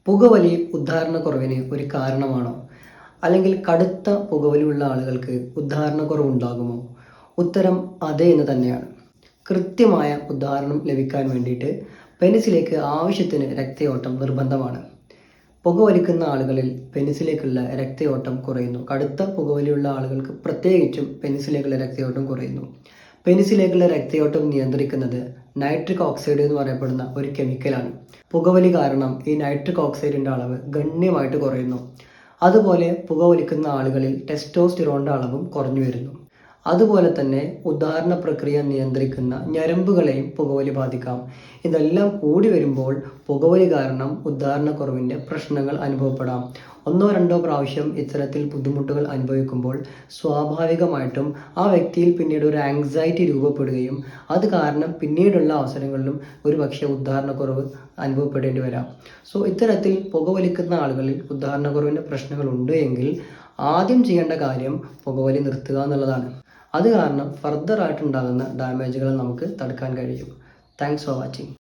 പുകവലി ഉദ്ധാരണക്കുറവിന് ഒരു കാരണമാണോ? അല്ലെങ്കിൽ കടുത്ത പുകവലിയുള്ള ആളുകൾക്ക് ഉദ്ധാരണക്കുറവുണ്ടാകുമോ? ഉത്തരം അതെ എന്ന് തന്നെയാണ്. കൃത്യമായ ഉദ്ധാരണം ലഭിക്കാൻ വേണ്ടിയിട്ട് പെനിസിലേക്ക് ആവശ്യത്തിന് രക്തയോട്ടം നിർബന്ധമാണ്. പുകവലിക്കുന്ന ആളുകളിൽ പെനിസിലേക്കുള്ള രക്തയോട്ടം കുറയുന്നു. കടുത്ത പുകവലിയുള്ള ആളുകൾക്ക് പ്രത്യേകിച്ചും പെനിസിലേക്കുള്ള രക്തയോട്ടം കുറയുന്നു. പെനിസിലേക്കുള്ള രക്തയോട്ടം നിയന്ത്രിക്കുന്നത് നൈട്രിക് ഓക്സൈഡ് എന്ന് പറയപ്പെടുന്ന ഒരു കെമിക്കലാണ്. പുകവലി കാരണം ഈ നൈട്രിക് ഓക്സൈഡിൻ്റെ അളവ് ഗണ്യമായിട്ട് കുറയുന്നു. അതുപോലെ പുകവലിക്കുന്ന ആളുകളിൽ ടെസ്റ്റോസ്റ്റിറോണിൻ്റെ അളവും കുറഞ്ഞു വരുന്നു. അതുപോലെ തന്നെ ഉദ്ധാരണ പ്രക്രിയ നിയന്ത്രിക്കുന്ന ഞരമ്പുകളെയും പുകവലി ബാധിക്കാം. ഇതെല്ലാം കൂടി വരുമ്പോൾ പുകവലി കാരണം ഉദ്ധാരണക്കുറവിൻ്റെ പ്രശ്നങ്ങൾ അനുഭവപ്പെടാം. ഒന്നോ രണ്ടോ പ്രാവശ്യം ഇത്തരത്തിൽ ബുദ്ധിമുട്ടുകൾ അനുഭവിക്കുമ്പോൾ സ്വാഭാവികമായിട്ടും ആ വ്യക്തിയിൽ പിന്നീട് ഒരു ആങ്സൈറ്റി രൂപപ്പെടുകയും അത് കാരണം പിന്നീടുള്ള അവസരങ്ങളിലും ഒരുപക്ഷെ ഉദ്ധാരണക്കുറവ് അനുഭവപ്പെടേണ്ടി വരാം. ഇത്തരത്തിൽ പുകവലിക്കുന്ന ആളുകളിൽ ഉദ്ധാരണക്കുറവിൻ്റെ പ്രശ്നങ്ങളുണ്ട് എങ്കിൽ ആദ്യം ചെയ്യേണ്ട കാര്യം പുകവലി നിർത്തുക എന്നുള്ളതാണ്. അത് കാരണം ഫർദർ ആയിട്ടുണ്ടാകുന്ന ഡാമേജുകൾ നമുക്ക് തടുക്കാൻ കഴിയും. Thanks for watching.